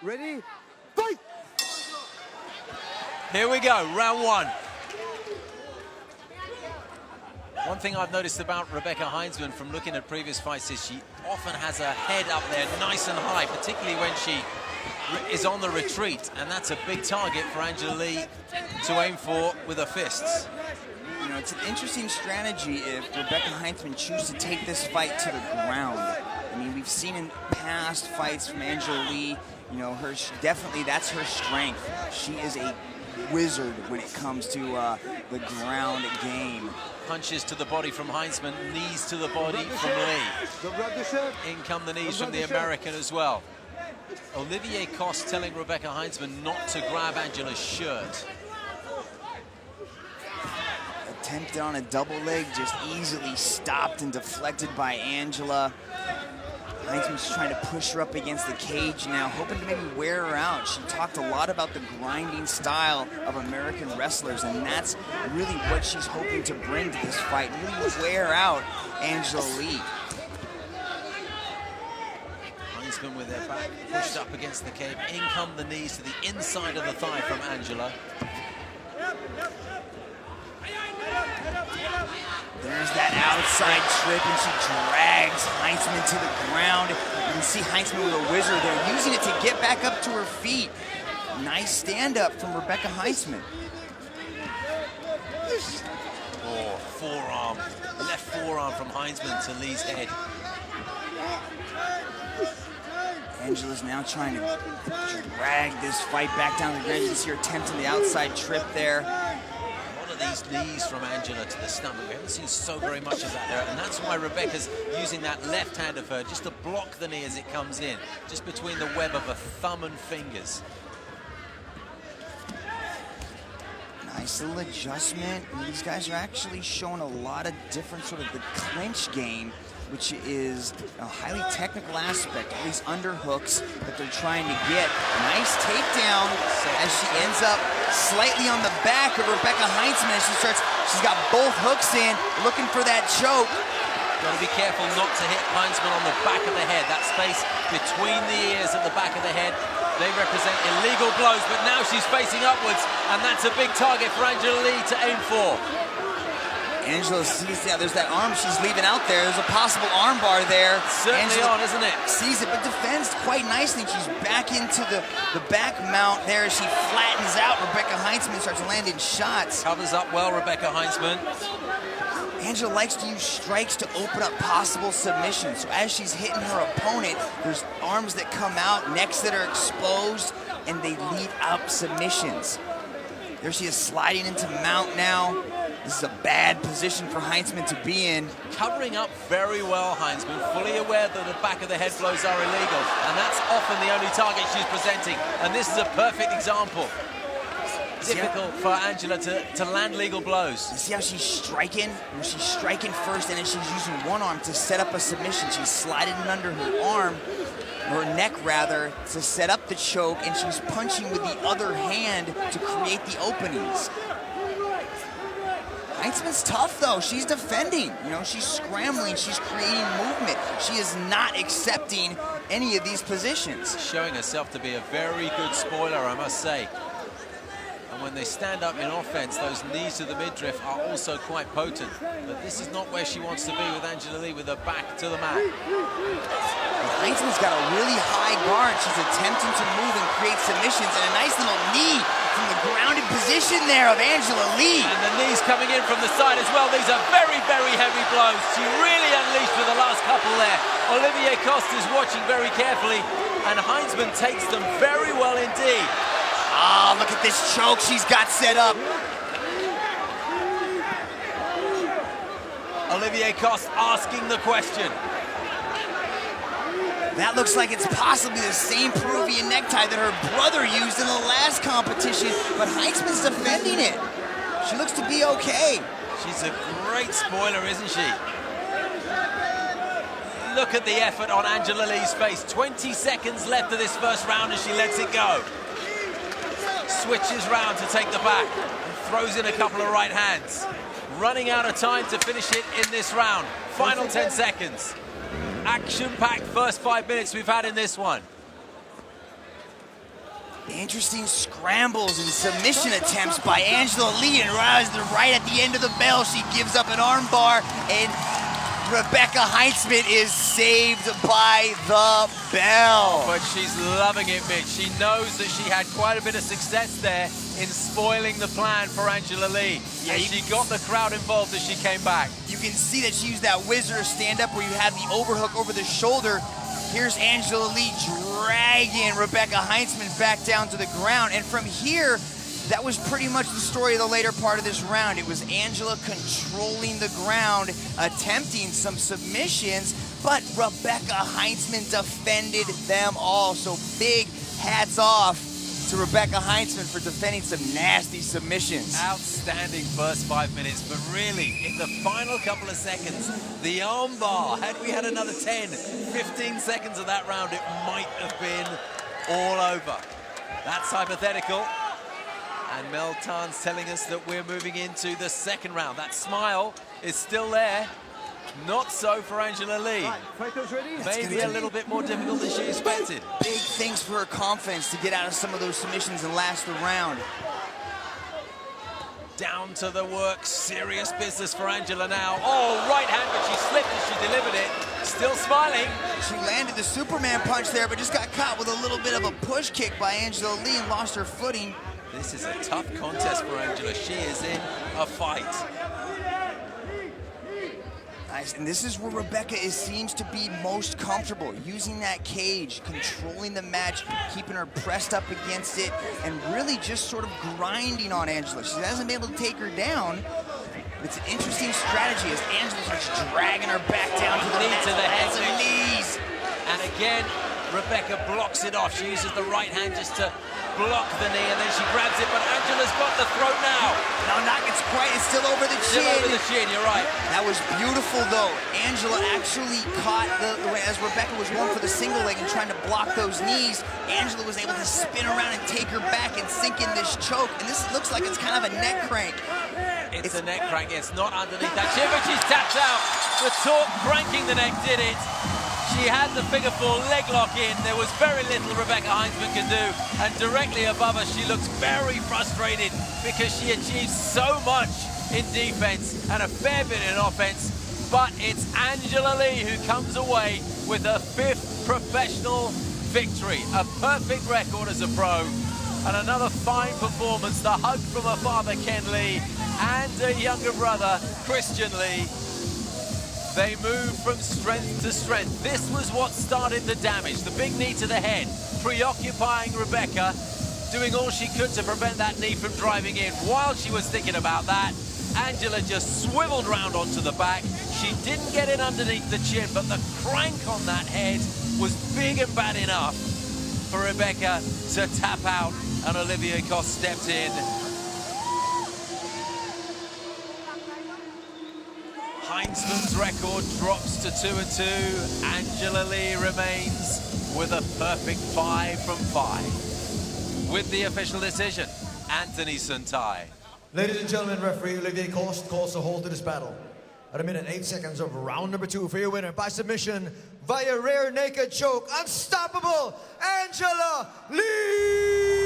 Ready? Fight! Here we go, round one. One thing I've noticed about Rebecca Heintsman from looking at previous fights is she often has her head up there nice and high, particularly when she is on the retreat, and that's a big target for Angela Lee to aim for with her fists. You know, it's an interesting strategy if Rebecca Heintsman chooses to take this fight to the ground. I mean, we've seen in past fights from Angela Lee, you know, definitely that's her strength. She is a wizard when it comes to the ground game. Punches to the body from Heintsman, knees to the body from Lee. In come the knees from the American as well. Olivier Coste telling Rebecca Heintsman not to grab Angela's shirt. Attempted on a double leg, just easily stopped and deflected by Angela. Heintsman's trying to push her up against the cage now, hoping to maybe wear her out. She talked a lot about the grinding style of American wrestlers, and that's really what she's hoping to bring to this fight, really wear out Angela Lee. Heintsman with their back pushed up against the cage. In come the knees to the inside of the thigh from Angela. There's that outside trip, and she drags Heintsman to the ground. You can see Heintsman with a wizard there, using it to get back up to her feet. Nice stand-up from Rebecca Heintsman. Oh, forearm. Left forearm from Heintsman to Lee's head. Angela's now trying to drag this fight back down the ground. You can see her attempting the outside trip there. These knees from Angela to the stomach. We haven't seen so very much of that there, and that's why Rebecca's using that left hand of her just to block the knee as it comes in, just between the web of her thumb and fingers. Nice little adjustment. And these guys are actually showing a lot of different sort of the clinch game, which is a highly technical aspect, all these underhooks that they're trying to get. Nice takedown as she ends up slightly on the back of Rebecca Heintsman as she's got both hooks in, looking for that choke. Got to be careful not to hit Heintsman on the back of the head. That space between the ears and the back of the head, they represent illegal blows, but now she's facing upwards, and that's a big target for Angela Lee to aim for. Angela sees that there's that arm she's leaving out there. There's a possible arm bar there. Certainly Angela on, isn't it? Sees it, but defends quite nicely. She's back into the back mount there as she flattens out. Rebecca Heintsman starts landing shots. Covers up well, Rebecca Heintsman. Angela likes to use strikes to open up possible submissions. So as she's hitting her opponent, there's arms that come out, necks that are exposed, and they lead up submissions. There she is sliding into mount now. This is a bad position for Heintsman to be in. Covering up very well, Heintsman, fully aware that the back of the head blows are illegal, and that's often the only target she's presenting, and this is a perfect example. Difficult for Angela to land legal blows. You see how she's striking? She's striking first, and then she's using one arm to set up a submission. She's sliding it under her arm, or neck rather, to set up the choke, and she's punching with the other hand to create the openings. Heintsman's tough though. She's defending. You know, she's scrambling. She's creating movement. She is not accepting any of these positions. Showing herself to be a very good spoiler, I must say. And when they stand up in offense, those knees to the midriff are also quite potent. But this is not where she wants to be with Angela Lee, with her back to the mat. Heintsman's got a really high guard. She's attempting to move and create submissions, and a nice little knee from the grounded position there of Angela Lee. And the knees coming in from the side as well. These are very, very heavy blows. She really unleashed with the last couple there. Olivier Coste is watching very carefully, and Heintsman takes them very well indeed. Oh, look at this choke she's got set up. Olivier Coste asking the question. That looks like it's possibly the same Peruvian necktie that her brother used in the last competition, but Heintsman's defending it. She looks to be okay. She's a great spoiler, isn't she? Look at the effort on Angela Lee's face. 20 seconds left of this first round and she lets it go. Switches round to take the back and throws in a couple of right hands. Running out of time to finish it in this round. Final 10 seconds. Action-packed first 5 minutes we've had in this one. Interesting scrambles and submission attempts by Angela Lee, and right at the end of the bell, she gives up an armbar, and Rebecca Heintsman is saved by the bell. But she's loving it, Mitch. She knows that she had quite a bit of success there in spoiling the plan for Angela Lee. Yeah, and she got the crowd involved as she came back. You can see that she used that wizard stand-up where you have the overhook over the shoulder. Here's Angela Lee dragging Rebecca Heintsman back down to the ground. And from here, that was pretty much the story of the later part of this round. It was Angela controlling the ground, attempting some submissions, but Rebecca Heintsman defended them all. So big hats off to Rebecca Heintsman for defending some nasty submissions. Outstanding first 5 minutes, but really, in the final couple of seconds, the armbar, had we had another 10, 15 seconds of that round, it might have been all over. That's hypothetical. And Mel Tan's telling us that we're moving into the second round. That smile is still there. Not so for Angela Lee. Maybe a little bit more difficult than she expected. Big things for her confidence to get out of some of those submissions and last the round. Down to the work, serious business for Angela now. Oh, right hand, but she slipped as she delivered it. Still smiling. She landed the Superman punch there, but just got caught with a little bit of a push kick by Angela Lee and lost her footing. This is a tough contest for Angela. She is in a fight. Nice, and this is where Rebecca seems to be most comfortable, using that cage, controlling the match, keeping her pressed up against it, and really just sort of grinding on Angela. She hasn't been able to take her down. It's an interesting strategy as Angela's just dragging her back down to the knee to the head, and knees. And again, Rebecca blocks it off. She uses the right hand just to block the knee, and then she grabs it, but Angela's got the throat now. No, not it's quite, it's still over the chin. Still over the chin, you're right. That was beautiful, though. Angela actually caught as Rebecca was going for the single leg and trying to block those knees, Angela was able to spin around and take her back and sink in this choke, and this looks like it's kind of a neck crank. It's a neck crank, it's not underneath that chin, but she's tapped out. The torque cranking the neck did it. She had the figure four leg lock in. There was very little Rebecca Heintsman could do. And directly above her, she looks very frustrated because she achieved so much in defense and a fair bit in offense. But it's Angela Lee who comes away with her 5th professional victory. A perfect record as a pro. And another fine performance. The hug from her father, Ken Lee, and her younger brother, Christian Lee. They move from strength to strength. This was what started the damage. The big knee to the head, preoccupying Rebecca, doing all she could to prevent that knee from driving in. While she was thinking about that, Angela just swiveled round onto the back. She didn't get it underneath the chin, but the crank on that head was big and bad enough for Rebecca to tap out, and Olivia Coste stepped in. Heintsman's record drops to 2-2. Angela Lee remains with a perfect 5 from 5. With the official decision, Anthony Suntai. Ladies and gentlemen, referee Olivier Coste calls a halt to this battle. At 1 minute 8 seconds of round number 2 for your winner by submission via rear naked choke, unstoppable Angela Lee!